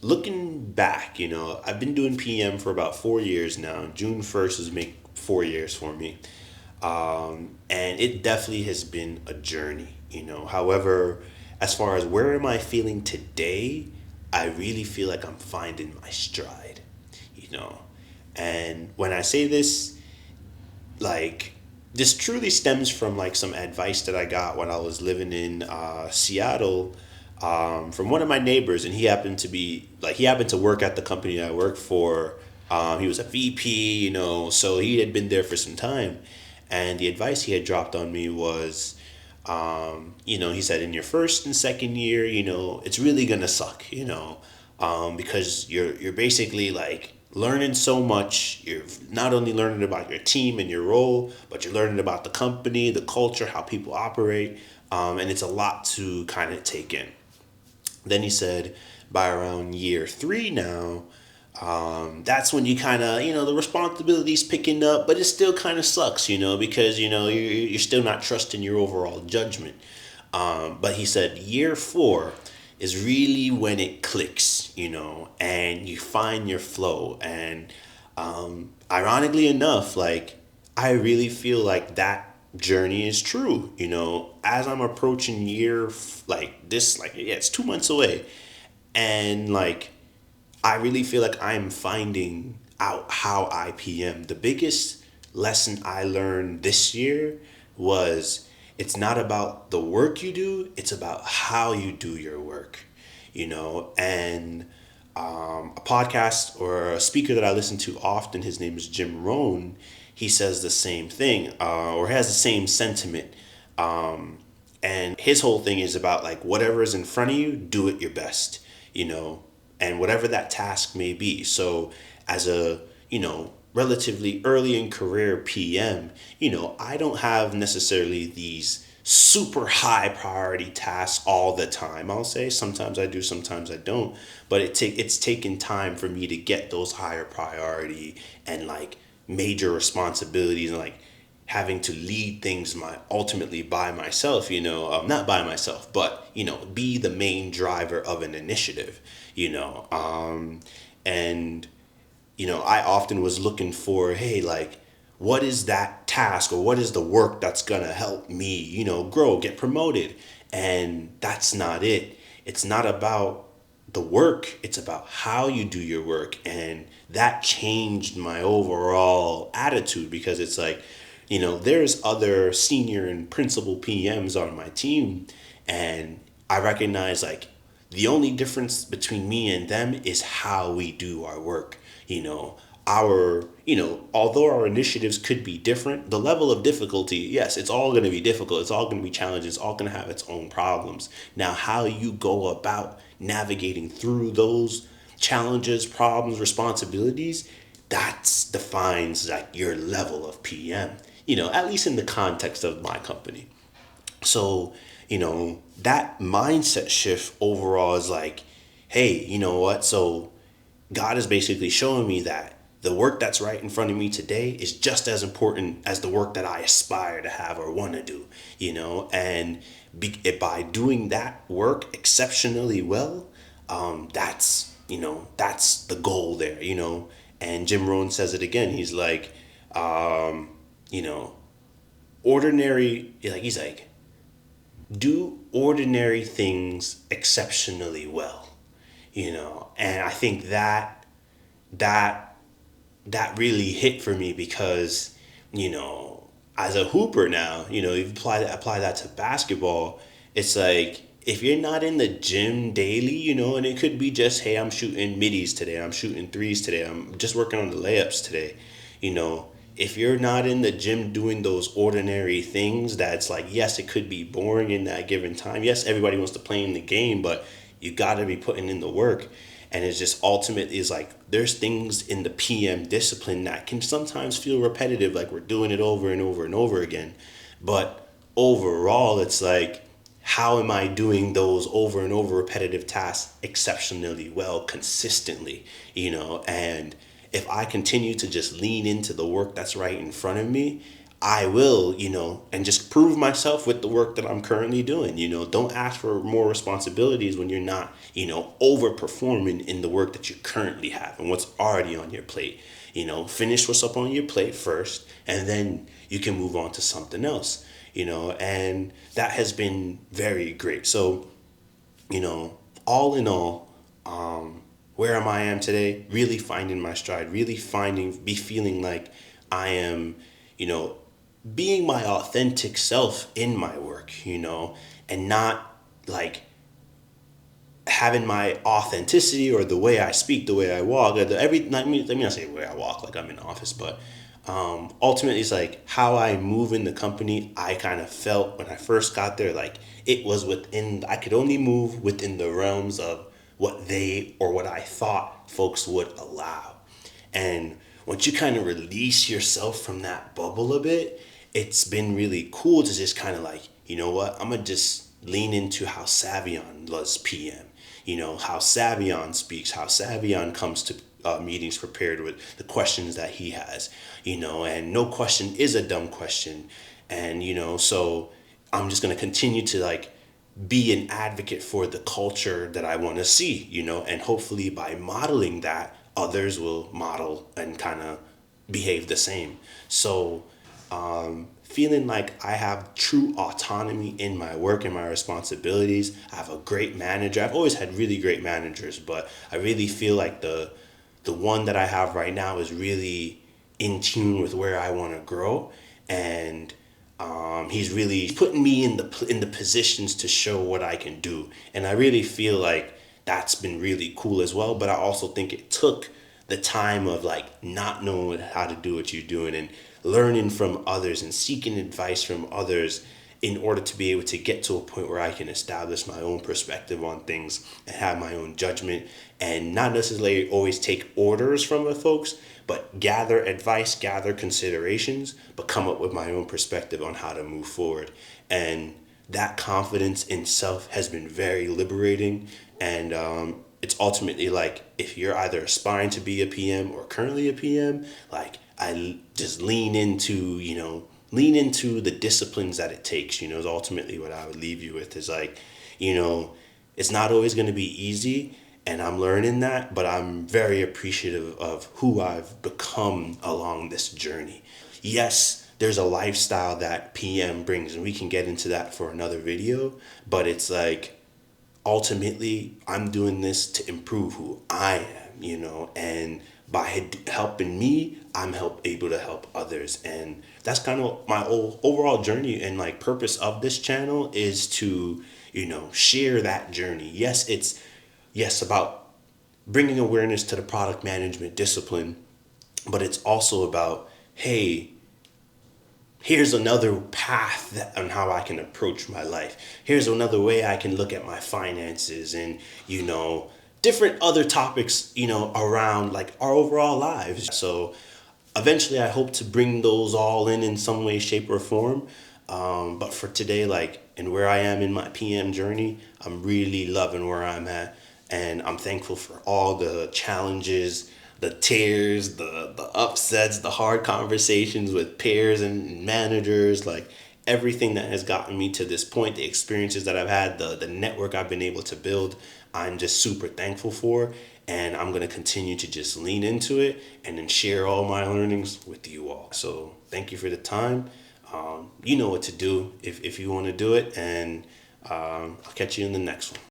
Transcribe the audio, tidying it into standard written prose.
looking back, I've been doing PM for about 4 years now. June 1st is make 4 years for me. And it definitely has been a journey, However, as far as where am I feeling today, I really feel like I'm finding my stride, you know. And when I say this, like, this truly stems from like some advice that I got when I was living in Seattle, from one of my neighbors, and he happened to work at the company I work for. He was a VP, so he had been there for some time, and the advice he had dropped on me was, he said in your first and second year, it's really gonna suck, because you're basically like learning so much. You're not only learning about your team and your role, but you're learning about the company, the culture, how people operate, and it's a lot to kind of take in. Then he said, by around year three now, that's when you kind of, the responsibility's picking up, but it still kind of sucks, because, you're still not trusting your overall judgment. But he said year four is really when it clicks, and you find your flow. And ironically enough, like, I really feel like that journey is true, as I'm approaching like this, like, yeah, it's 2 months away. And like, I really feel like I'm finding out how I PM. The biggest lesson I learned this year was it's not about the work you do, it's about how you do your work, And a podcast or a speaker that I listen to often, his name is Jim Rohn, he says the same thing, or has the same sentiment. And his whole thing is about like whatever is in front of you, do it your best, and whatever that task may be. So as a, relatively early in career PM, I don't have necessarily these super high priority tasks all the time. I'll say sometimes I do, sometimes I don't, but it's taken time for me to get those higher priority and like major responsibilities, and like having to lead things ultimately by myself, not by myself, but be the main driver of an initiative, and I often was looking for, hey, like, what is that task or what is the work that's gonna help me, grow, get promoted? And that's not it. It's not about the work, it's about how you do your work. And that changed my overall attitude, because it's like, there's other senior and principal PMs on my team, and I recognize like the only difference between me and them is how we do our work. Although our initiatives could be different, the level of difficulty, yes, it's all going to be difficult. It's all going to be challenging. It's all going to have its own problems. Now, how you go about navigating through those challenges, problems, responsibilities, that defines like your level of PM, at least in the context of my company. So, that mindset shift overall is like, hey, you know what? So God is basically showing me that the work that's right in front of me today is just as important as the work that I aspire to have or want to do, and by doing that work exceptionally well, that's the goal there, And Jim Rohn says it again. He's like, you know, he's like, do ordinary things exceptionally well, and I think that that really hit for me, because as a hooper now, you apply that to basketball. It's like, if you're not in the gym daily, and it could be just, hey, I'm shooting middies today, I'm shooting threes today, I'm just working on the layups today, you know if you're not in the gym doing those ordinary things, that's like, yes, it could be boring in that given time. Yes, everybody wants to play in the game, but you got to be putting in the work. And it's just ultimately is like, there's things in the PM discipline that can sometimes feel repetitive, like we're doing it over and over and over again. But overall, it's like, how am I doing those over and over repetitive tasks exceptionally well, consistently, And if I continue to just lean into the work that's right in front of me, I will, and just prove myself with the work that I'm currently doing. Don't ask for more responsibilities when you're not, overperforming in the work that you currently have and what's already on your plate. Finish what's up on your plate first, and then you can move on to something else, and that has been very great. So, all in all, where am I am today, really finding my stride, really be feeling like I am, you know, being my authentic self in my work, and not like having my authenticity or the way I speak, the way I walk, or let me not say the way I walk like I'm in the office, but ultimately it's like how I move in the company. I kind of felt when I first got there, like it was I could only move within the realms of what I thought folks would allow. And once you kind of release yourself from that bubble a bit, it's been really cool to just kind of like, you know what, I'm going to just lean into how Savion does PM. How Savion speaks, how Savion comes to meetings prepared with the questions that he has, and no question is a dumb question. And, so I'm just going to continue to like be an advocate for the culture that I want to see, and hopefully by modeling that, others will model and kind of behave the same. So, feeling like I have true autonomy in my work and my responsibilities. I have a great manager. I've always had really great managers, but I really feel like the one that I have right now is really in tune with where I want to grow, and he's really putting me in the positions to show what I can do, and I really feel like that's been really cool as well. But I also think it took the time of like not knowing how to do what you're doing and learning from others and seeking advice from others in order to be able to get to a point where I can establish my own perspective on things and have my own judgment, and not necessarily always take orders from the folks, but gather advice, gather considerations, but come up with my own perspective on how to move forward. And that confidence in self has been very liberating. And it's ultimately like if you're either aspiring to be a PM or currently a PM, like I just lean into the disciplines that it takes, is ultimately what I would leave you with. Is like, it's not always going to be easy, and I'm learning that, but I'm very appreciative of who I've become along this journey. Yes, there's a lifestyle that PM brings, and we can get into that for another video, but it's like ultimately I'm doing this to improve who I am, and by helping me, able to help others. And that's kind of my overall journey, and like purpose of this channel is to, share that journey. Yes, about bringing awareness to the product management discipline, but it's also about, hey, here's another path on how I can approach my life. Here's another way I can look at my finances and, different other topics, around like our overall lives. So eventually I hope to bring those all in some way, shape, or form. But for today, like, and where I am in my PM journey, I'm really loving where I'm at. And I'm thankful for all the challenges, the tears, the upsets, the hard conversations with peers and managers, like everything that has gotten me to this point, the experiences that I've had, the network I've been able to build, I'm just super thankful for. And I'm going to continue to just lean into it and then share all my learnings with you all. So thank you for the time. You know what to do if you want to do it. And I'll catch you in the next one.